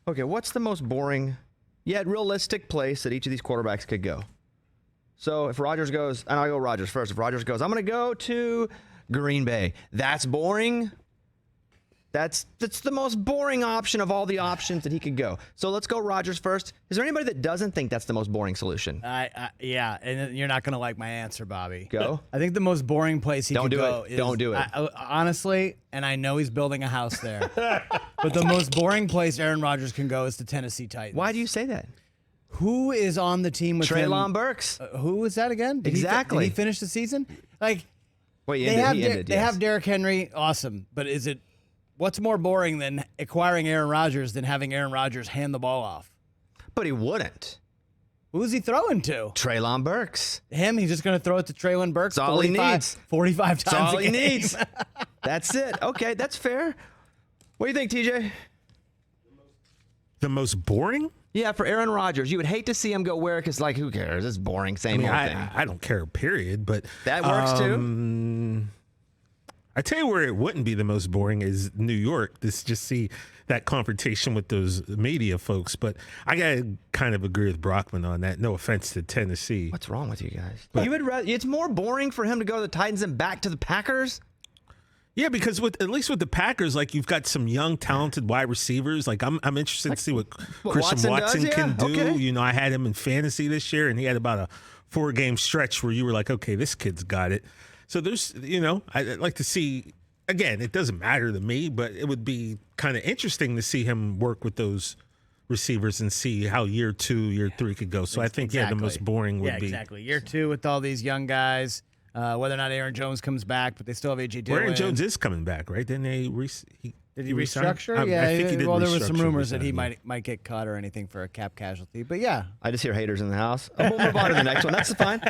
Okay, what's the most boring yet realistic place that each of these quarterbacks could go? So if Rodgers goes, and I'll go Rodgers first. If Rodgers goes, I'm going to go to Green Bay. That's boring. That's the most boring option of all the options that he could go. So let's go Rodgers first. Is there anybody that doesn't think that's the most boring solution? Yeah, and you're not going to like my answer, Bobby. Go. I think the most boring place he could go is... Don't do it. Honestly, and I know he's building a house there, but the most boring place Aaron Rodgers can go is the Tennessee Titans. Why do you say that? Who is on the team with him? Treylon Burks. Who was that again? Exactly. Did he finish the season? Like, Wait, they ended, have Derrick Henry. Awesome. But is it... What's more boring than acquiring Aaron Rodgers than having Aaron Rodgers hand the ball off? But he wouldn't. Who's he throwing to? Treylon Burks. Him? He's just going to throw it to Treylon Burks? That's all he needs. 45 times That's all a he game. needs. That's it. Okay, that's fair. What do you think, TJ? The most boring? Yeah, for Aaron Rodgers. You would hate to see him go where, because, like, who cares? It's boring. Same old thing. I don't care, period. But that works, too? I tell you where it wouldn't be the most boring is New York. Just see that confrontation with those media folks. But I gotta kind of agree with Brockman on that. No offense to Tennessee. What's wrong with you guys? But you would rather, it's more boring for him to go to the Titans than back to the Packers? Yeah, because at least with the Packers, like you've got some young, talented wide receivers. Like I'm interested to see what Christian Watson can do. Okay. You know, I had him in fantasy this year, and he had about a 4-game stretch where you were like, okay, this kid's got it. So there's, I'd like to see, again, it doesn't matter to me, but it would be kind of interesting to see him work with those receivers and see how year 2, year 3 could go. So I think, the most boring would be. Yeah, exactly. Year 2 with all these young guys, whether or not Aaron Jones comes back, but they still have A.J. Dillon. Aaron Jones is coming back, right? Didn't they Did he restructure? I think he did. Well, there was some restructure rumors that he yeah. might get cut or anything for a cap casualty. But yeah, I just hear haters in the house. We'll move on to the next one. That's fine.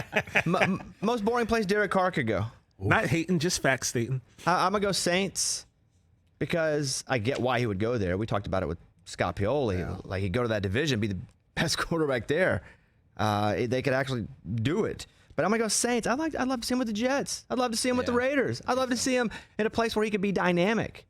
Most boring place Derek Carr could go. Not hating, just fact stating. I'm going to go Saints because I get why he would go there. We talked about it with Scott Pioli. Yeah. Like, he'd go to that division, be the best quarterback there. They could actually do it. But I'm going to go Saints. I'd love to see him with the Jets. I'd love to see him with the Raiders. I'd love to see him in a place where he could be dynamic.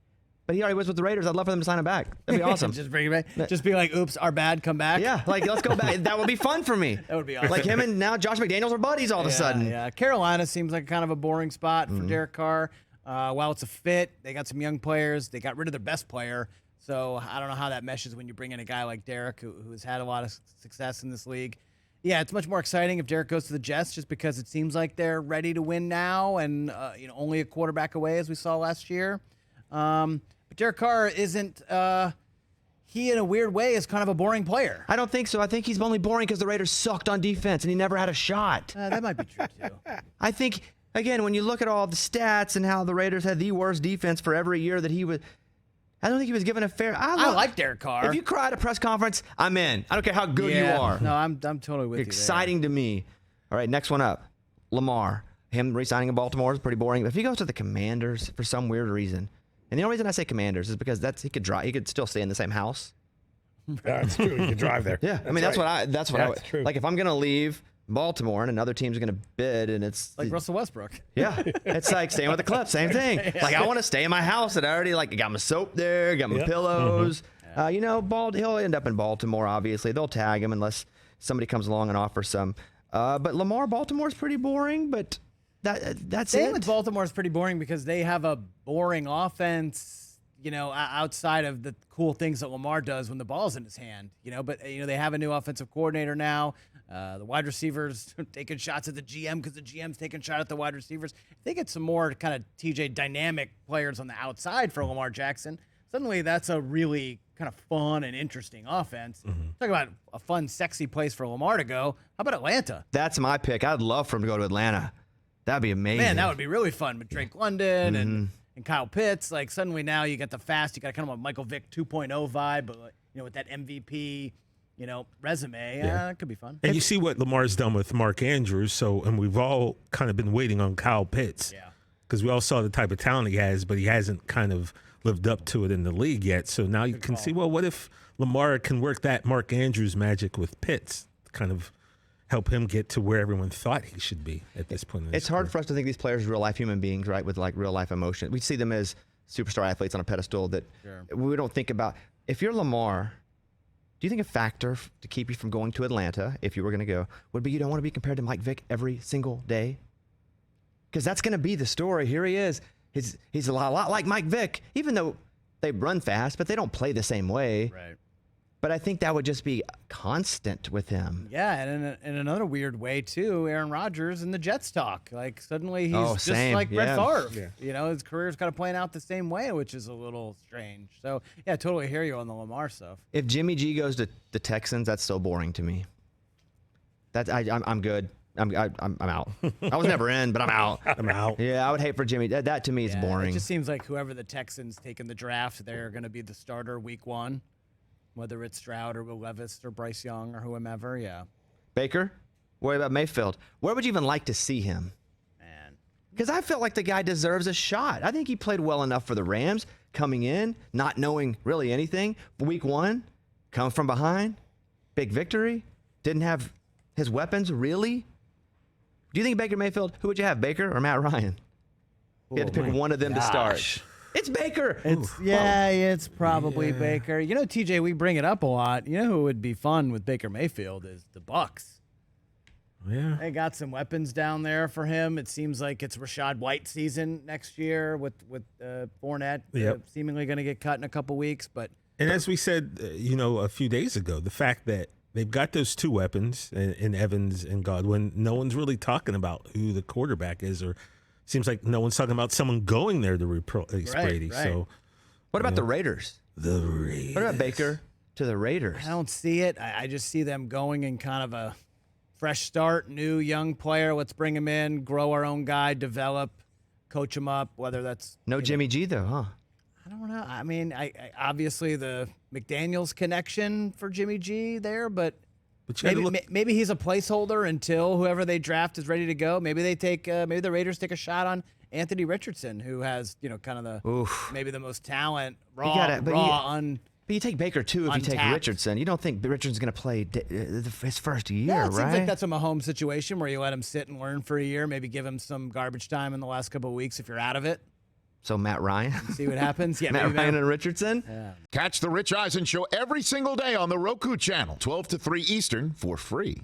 But he already was with the Raiders. I'd love for them to sign him back. That'd be awesome. Just bring him back. Just be like, oops, our bad, come back. Yeah, like, let's go back. That would be fun for me. That would be awesome. Like him and now Josh McDaniels are buddies all of a sudden. Yeah, Carolina seems like kind of a boring spot for Derek Carr. While it's a fit, they got some young players. They got rid of their best player. So I don't know how that meshes when you bring in a guy like Derek who's had a lot of success in this league. Yeah, it's much more exciting if Derek goes to the Jets just because it seems like they're ready to win now and only a quarterback away as we saw last year. But Derek Carr isn't he in a weird way is kind of a boring player. I don't think so. I think he's only boring because the Raiders sucked on defense and he never had a shot. That might be true too. I think, again, when you look at all the stats and how the Raiders had the worst defense for every year that he was, I don't think he was given a fair. I like Derek Carr. If you cry at a press conference, I'm in. I don't care how good you are. No, I'm totally with you. Exciting to me. All right, next one up, Lamar. Him re-signing in Baltimore is pretty boring. But if he goes to the Commanders for some weird reason, and the only reason I say Commanders is because he could still stay in the same house. That's true. You can drive there. Yeah, I mean that's what I would. True. Like if I'm gonna leave Baltimore and another team's gonna bid, and it's like Russell Westbrook. Yeah, it's like staying with the Clips, same thing. Like I want to stay in my house that I already got my soap there, got my pillows. He'll end up in Baltimore. Obviously, they'll tag him unless somebody comes along and offers some. But Lamar, Baltimore's pretty boring. But that's Staying it. with Baltimore is pretty boring because they have a boring offense. Outside of the cool things that Lamar does when the ball's in his hand, but they have a new offensive coordinator now. The wide receivers taking shots at the GM because the GM's taking shots at the wide receivers. If they get some more kind of TJ dynamic players on the outside for Lamar Jackson, suddenly that's a really kind of fun and interesting offense. Talk about a fun, sexy place for Lamar to go. How about Atlanta? That's my pick. I'd love for him to go to Atlanta. That'd be amazing. Man, that would be really fun with Drake London and Kyle Pitts. Like suddenly now you got the fast, you got kind of a Michael Vick 2.0 vibe, but with that MVP, resume, it could be fun. And you see what Lamar's done with Mark Andrews. And we've all kind of been waiting on Kyle Pitts. Yeah. Because we all saw the type of talent he has, but he hasn't kind of lived up to it in the league yet. So now you can see, well, what if Lamar can work that Mark Andrews magic with Pitts, kind of help him get to where everyone thought he should be at this point in his It's hard career. for us to think these players are real-life human beings, right, with real-life emotion. We see them as superstar athletes on a pedestal that we don't think about. If you're Lamar, Do you think a factor to keep you from going to Atlanta, if you were going to go, would be you don't want to be compared to Mike Vick every single day? Because that's going to be the story. Here he is. He's a lot like Mike Vick, even though they run fast, but they don't play the same way. Right. But I think that would just be constant with him. Yeah, and in another weird way too, Aaron Rodgers and the Jets talk. Like suddenly he's just same. like Brett Favre. Yeah. You know, his career's kind of playing out the same way, which is a little strange. So yeah, totally hear you on the Lamar stuff. If Jimmy G goes to the Texans, that's so boring to me. I'm good. I'm out. I was never in, but I'm out. I'm out. Yeah, I would hate for Jimmy. That to me is Yeah, boring. It just seems like whoever the Texans take in the draft, they're going to be the starter week 1, whether it's Stroud or Will Levis or Bryce Young or whomever. Yeah, Baker, what about Mayfield? Where would you even like to see him? man. Because I felt like the guy deserves a shot. I think he played well enough for the Rams, coming in, not knowing really anything. Week 1, come from behind, big victory, didn't have his weapons, really? Do you think Baker Mayfield, who would you have, Baker or Matt Ryan? You had to pick one of them to start. It's Baker. It's probably Baker. You know, TJ, we bring it up a lot. You know who would be fun with Baker Mayfield is the Bucks. Yeah. They got some weapons down there for him. It seems like it's Rashad White season next year with Fournette seemingly going to get cut in a couple weeks. But And as we said, a few days ago, the fact that they've got those two weapons in Evans and Godwin, no one's really talking about who the quarterback is, or seems like no one's talking about someone going there to replace Brady. Right. So, What about the Raiders? the Raiders. What about Baker to the Raiders? I don't see it. I just see them going in kind of a fresh start, new young player. Let's bring him in, grow our own guy, develop, coach him up, whether that's No Jimmy G, though, huh? I don't know. I mean, I obviously the McDaniels connection for Jimmy G there, but But you maybe he's a placeholder until whoever they draft is ready to go. Maybe they take maybe the Raiders take a shot on Anthony Richardson, who has kind of the maybe the most talent, But you take Baker too if you take untapped. Richardson. You don't think Richardson's going to play his first year, Yeah, it right? seems like that's a Mahomes situation where you let him sit and learn for a year, maybe give him some garbage time in the last couple of weeks if you're out of it. So Matt Ryan. See what happens. Yeah, Matt Ryan and Richardson. Yeah. Catch the Rich Eisen Show every single day on the Roku channel, 12 to 3 Eastern, for free.